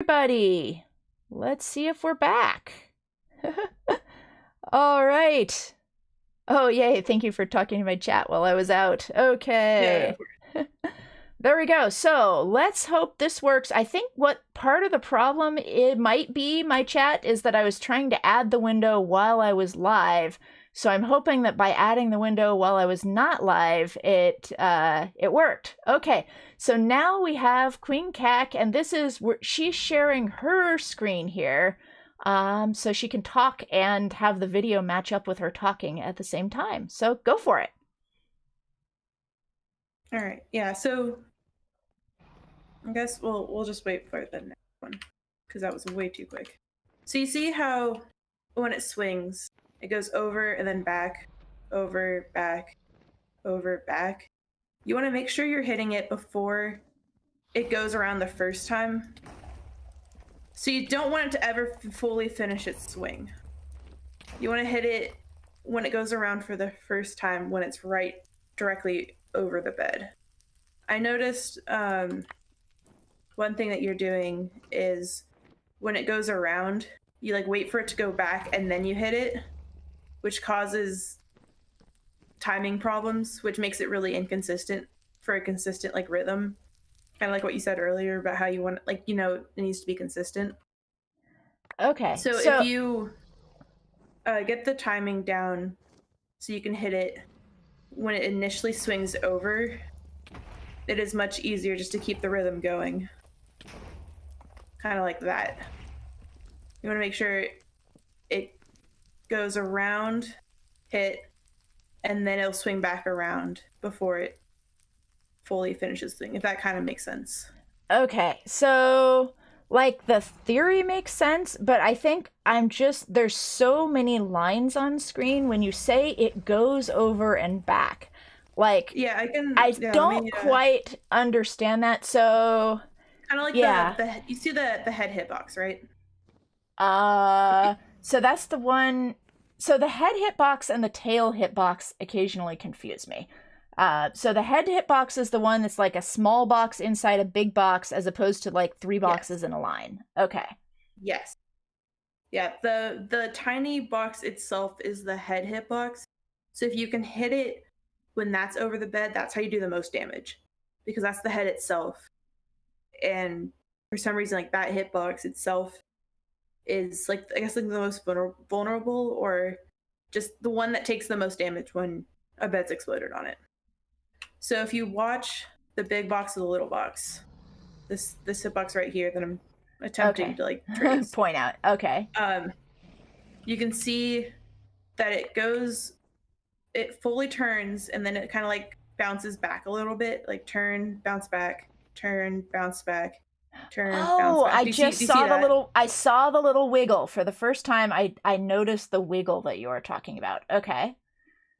Everybody, let's see if we're back. All right. Oh, yay. Thank you for talking to my chat while I was out. Yeah. Okay. There we go. So let's hope this works. I think what part of the problem it might be, my chat, is that I was trying to add the window while I was live. So I'm hoping that by adding the window while I was not live, it worked. Okay, so now we have QueenKac, and this is where she's sharing her screen here, so she can talk and have the video match up with her talking at the same time. So go for it. All right. Yeah. So I guess we'll just wait for the next one because that was way too quick. So you see how when it swings, it goes over and then back, over, back, over, back. You want to make sure you're hitting it before it goes around the first time. So you don't want it to ever fully finish its swing. You want to hit it when it goes around for the first time when it's right directly over the bed. I noticed one thing that you're doing is when it goes around, you like wait for it to go back and then you hit it, which causes timing problems, which makes it really inconsistent for a consistent like rhythm. Kind of like what you said earlier about how you want, like, it needs to be consistent. Okay, So if so you get the timing down so you can hit it when it initially swings over, it is much easier just to keep the rhythm going. Kind of like that. You want to make sure it goes around, hit, and then it'll swing back around before it fully finishes the thing, if that kind of makes sense. okay, so like the theory makes sense, but I think there's so many lines on screen when you say it goes over and back. Like Yeah, I can. I Yeah, let don't me. quite understand that. So, Kind of like yeah. the you see the head hitbox, right? So that's the one. So the head hitbox and the tail hitbox occasionally confuse me. So the head hitbox is the one that's like a small box inside a big box as opposed to like three Yes. boxes in a line. Okay. Yes. Yeah. The tiny box itself is the head hitbox. So if you can hit it when that's over the bed, that's how you do the most damage, because that's the head itself. And for some reason, like that hitbox itself is like, I guess, like the most vulnerable, or just the one that takes the most damage when a bed's exploded on it. So if you watch the big box of the little box, this hitbox right here that I'm attempting Okay. to like trace, Point out. Okay. um, you can see that it fully turns and then it kind of like bounces back a little bit, like turn, bounce back, turn, bounce back, turn, bounce Oh, back. I Do you see? just Do you see saw that? I saw the little wiggle for the first time. I noticed the wiggle that you were talking about. Okay.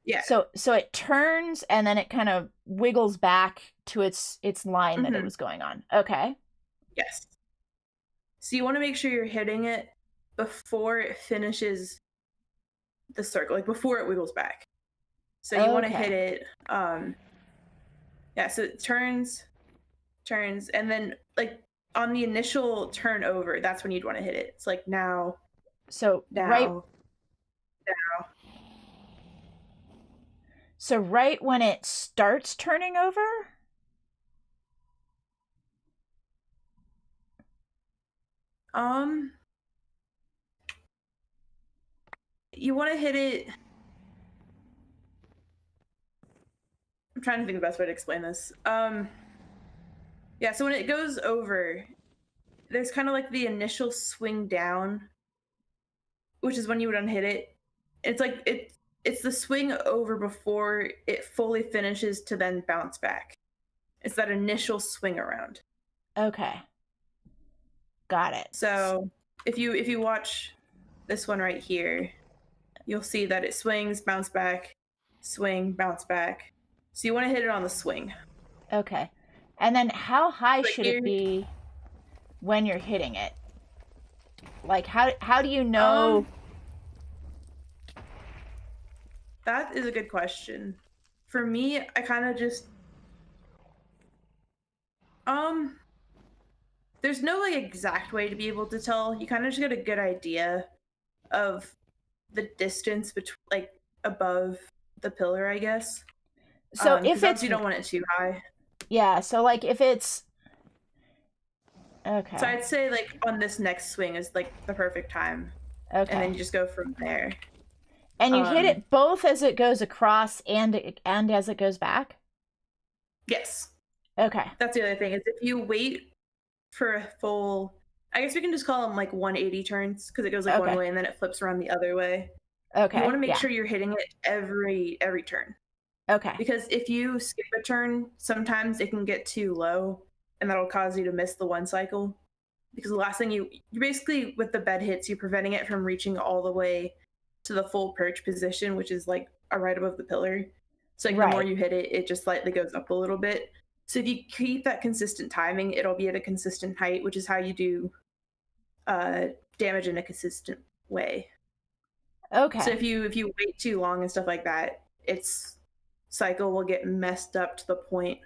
Yeah. So it turns and then it kind of wiggles back to its line that it Mm-hmm. was going on. Okay. Yes. So you want to make sure you're hitting it before it finishes the circle, like before it wiggles back. So you want to hit Okay. it. Yeah. So it turns, and then like on the initial turn over, that's when you'd want to hit it. It's like now, So right now, now. so right when it starts turning over? Um, you want to hit it. I'm trying to think of the best way to explain this. Yeah. So when it goes over, there's kind of like the initial swing down, which is when you would unhit it. It's like it's the swing over before it fully finishes to then bounce back. It's that initial swing around. Okay. Got it. So if you watch this one right here, you'll see that it swings, bounce back, swing, bounce back. So you want to hit it on the swing. Okay. And then how high But should it here, be when you're hitting it? Like how do you know? um, that is a good question. For me, I kind of just um there's no like exact way to be able to tell. You kind of just get a good idea of the distance between like above the pillar, I guess. So if Because it's obviously you don't want it too high. yeah, so like if it's okay. So I'd say like on this next swing is like the perfect time, and then Okay. you just go from there. And you hit Um, it both as it goes across and as it goes back? yes, Okay. that's the other thing is if you wait for a full, I guess we can just call them like 180 turns because it goes like one Okay. way and then it flips around the other way. You want Okay. to make Yeah. sure you're hitting it every turn. Okay. Because if you skip a turn, sometimes it can get too low and that'll cause you to miss the one cycle. Because the last thing you basically, with the bed hits, you're preventing it from reaching all the way to the full perch position, which is like right above the pillar. So like the more Right. you hit it, it just slightly goes up a little bit. So if you keep that consistent timing, it'll be at a consistent height, which is how you do uh, damage in a consistent way. So Okay. if you wait too long and stuff like that, its cycle will get messed up to the point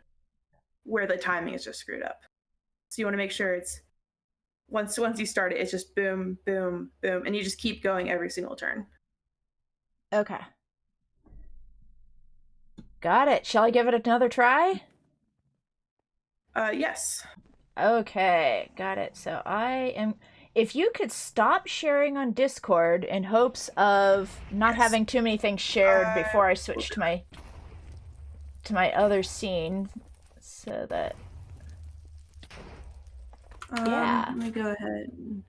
where the timing is just screwed up. So you want to make sure it's once you start it, it's just boom, boom, boom, and you just keep going every single turn. Okay. Got it. Shall I give it another try? Yes. Okay, got it. So I am. If you could stop sharing on Discord in hopes of not Yes. having too many things shared Uh, before I switch to my other scene, so that yeah. Let me go ahead.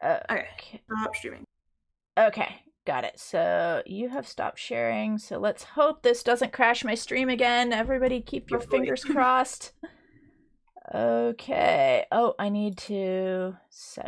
Okay. Okay. Stop streaming. Okay, got it. So you have stopped sharing. So let's hope this doesn't crash my stream again. Everybody, keep your Hopefully. fingers crossed. Okay. Oh, I need to set